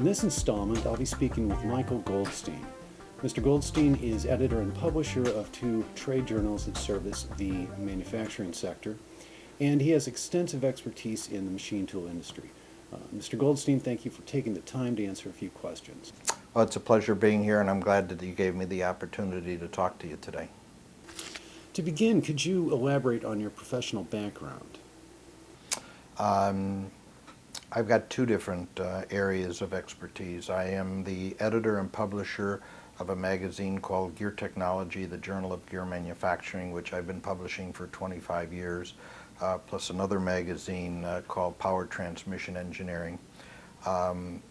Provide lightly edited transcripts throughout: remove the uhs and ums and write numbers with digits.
In this installment, I'll be speaking with Michael Goldstein. Mr. Goldstein is editor and publisher of two trade journals that service the manufacturing sector, and he has extensive expertise in the machine tool industry. Mr. Goldstein, thank you for taking the time to answer a few questions. Well, it's a pleasure being here, and I'm glad that you gave me the opportunity to talk to you today. To begin, could you elaborate on your professional background? I've got two different areas of expertise. I am the editor and publisher of a magazine called Gear Technology, the Journal of Gear Manufacturing, which I've been publishing for 25 years, plus another magazine called Power Transmission Engineering. I'm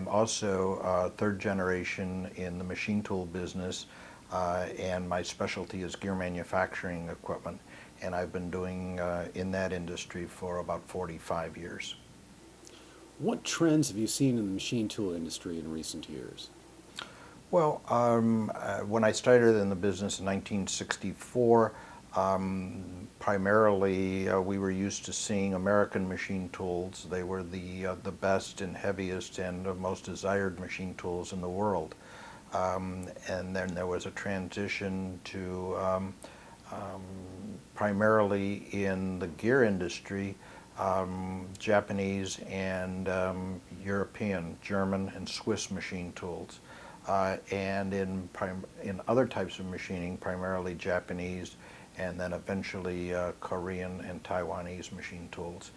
also third generation in the machine tool business, and my specialty is gear manufacturing equipment, and I've been doing in that industry for about 45 years. What trends have you seen in the machine tool industry in recent years? Well, when I started in the business in 1964, primarily we were used to seeing American machine tools. They were the best and heaviest and most desired machine tools in the world. And then there was a transition to primarily in the gear industry, Japanese and European, German and Swiss machine tools. And in other types of machining, primarily Japanese, and then eventually Korean and Taiwanese machine tools,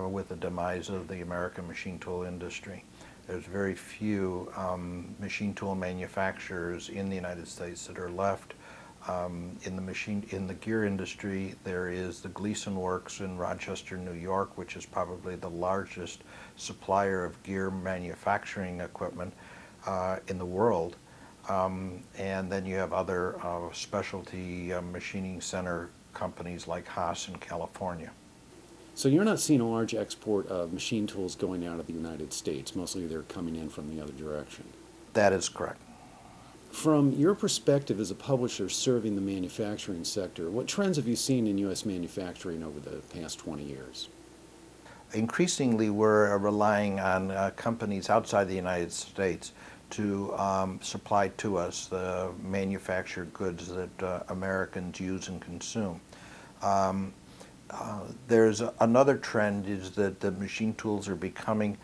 with the demise of the American machine tool industry. There's very few machine tool manufacturers in the United States that are left. In the gear industry, there is the Gleason Works in Rochester, New York, which is probably the largest supplier of gear manufacturing equipment in the world. And then you have other specialty machining center companies like Haas in California. So you're not seeing a large export of machine tools going out of the United States. Mostly they're coming in from the other direction. That is correct. From your perspective as a publisher serving the manufacturing sector, what trends have you seen in U.S. manufacturing over the past 20 years? Increasingly, we're relying on companies outside the United States to supply to us the manufactured goods that Americans use and consume. There's another trend is that the machine tools are becoming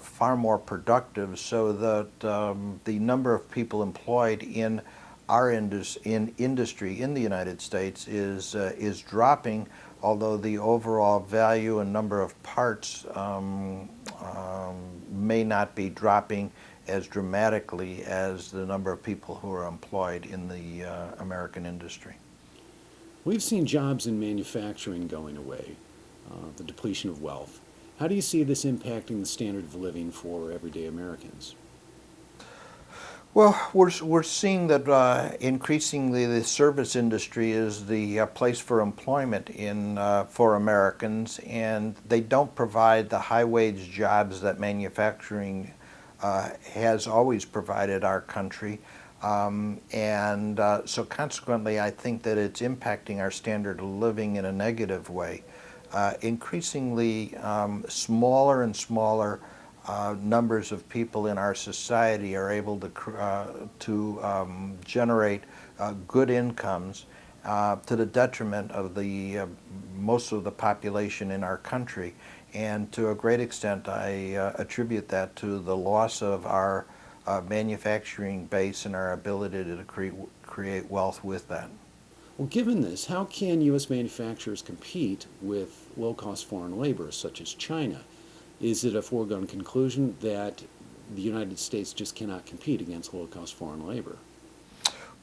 far more productive, so that the number of people employed in our industry in the United States is dropping, although the overall value and number of parts may not be dropping as dramatically as the number of people who are employed in the American industry. We've seen jobs in manufacturing going away, the depletion of wealth. How do you see this impacting the standard of living for everyday Americans? Well, we're seeing that increasingly the service industry is the place for employment for Americans, and they don't provide the high-wage jobs that manufacturing has always provided our country. So consequently, I think that it's impacting our standard of living in a negative way. Increasingly, smaller and smaller numbers of people in our society are able to generate good incomes to the detriment of the most of the population in our country. And to a great extent, I attribute that to the loss of our manufacturing base and our ability to create wealth with that. Well, given this, how can U.S. manufacturers compete with low-cost foreign labor such as China? Is it a foregone conclusion that the United States just cannot compete against low-cost foreign labor?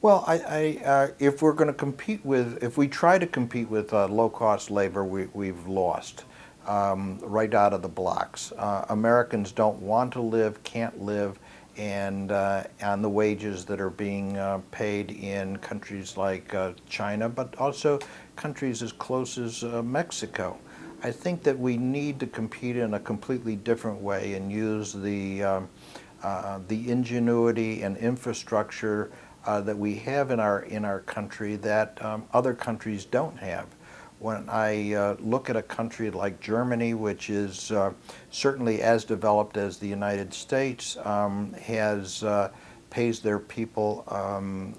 Well, if we're going to if we try to compete with low-cost labor, we've lost right out of the blocks. Americans don't want to live, can't live, and on the wages that are being paid in countries like China, but also countries as close as Mexico. I think that we need to compete in a completely different way and use the ingenuity and infrastructure that we have in our country that other countries don't have. When I look at a country like Germany, which is certainly as developed as the United States, has pays their people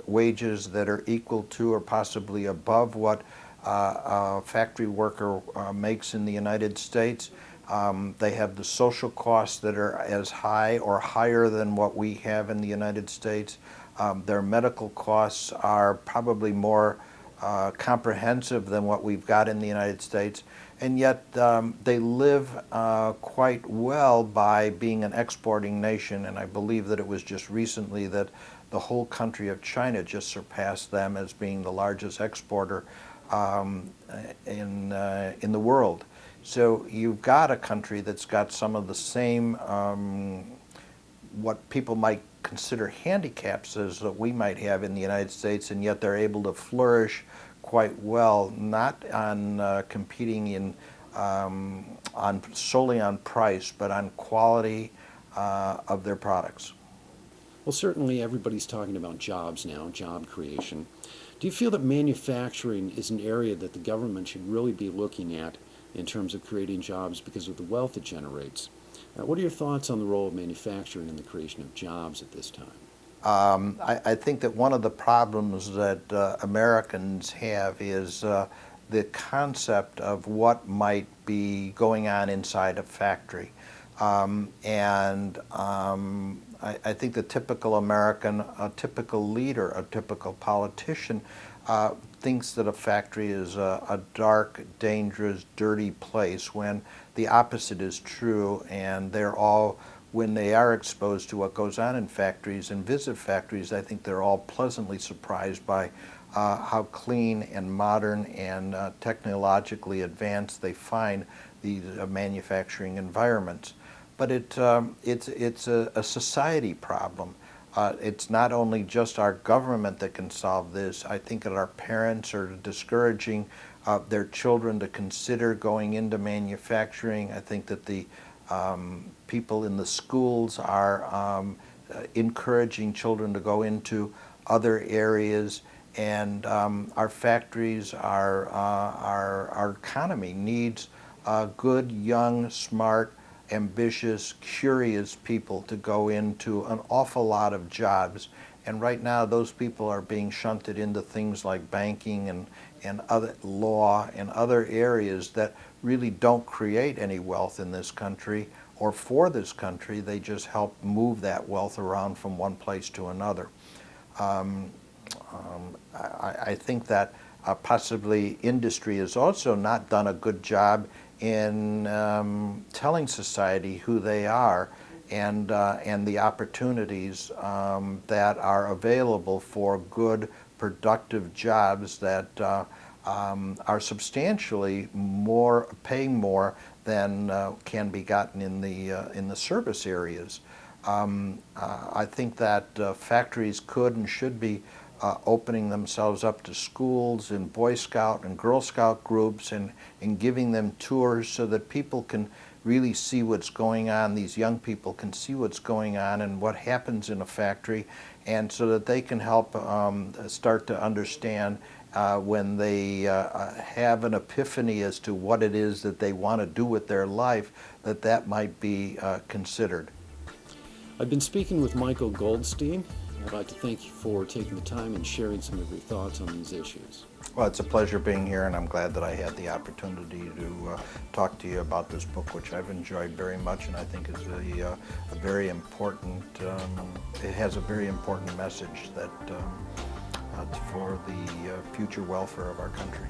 wages that are equal to or possibly above what a factory worker makes in the United States. They have the social costs that are as high or higher than what we have in the United States. Their medical costs are probably more comprehensive than what we've got in the United States, and yet they live quite well by being an exporting nation, and I believe that it was just recently that the whole country of China just surpassed them as being the largest exporter in the world. So you've got a country that's got some of the same what people might consider handicaps as that we might have in the United States, and yet they're able to flourish quite well, not on competing in solely on price, but on quality of their products. Well, certainly everybody's talking about jobs now, job creation. Do you feel that manufacturing is an area that the government should really be looking at in terms of creating jobs because of the wealth it generates? What are your thoughts on the role of manufacturing in the creation of jobs at this time? I think that one of the problems that Americans have is the concept of what might be going on inside a factory. I think the typical American, a typical leader, a typical politician thinks that a factory is a dark, dangerous, dirty place when the opposite is true, and they're all, when they are exposed to what goes on in factories and visit factories, I think they're all pleasantly surprised by how clean and modern and technologically advanced they find these manufacturing environments. But it's a society problem. It's not only just our government that can solve this. I think that our parents are discouraging their children to consider going into manufacturing. I think that the people in the schools are encouraging children to go into other areas, and our factories, our economy needs good, young, smart, ambitious, curious people to go into an awful lot of jobs. And right now those people are being shunted into things like banking and other law and other areas that really don't create any wealth in this country or for this country. They just help move that wealth around from one place to another. I think that possibly industry has also not done a good job in telling society who they are and the opportunities that are available for good, productive jobs that are substantially more, paying more than can be gotten in the service areas. I think that factories could and should be opening themselves up to schools and Boy Scout and Girl Scout groups and giving them tours so that people can really see what's going on. These young people can see what's going on and what happens in a factory, and so that they can help start to understand when they have an epiphany as to what it is that they want to do with their life, that might be considered. I've been speaking with Michael Goldstein. I'd like to thank you for taking the time and sharing some of your thoughts on these issues. Well, it's a pleasure being here, and I'm glad that I had the opportunity to talk to you about this book, which I've enjoyed very much, and I think is a very important, it has a very important message that for the future welfare of our country.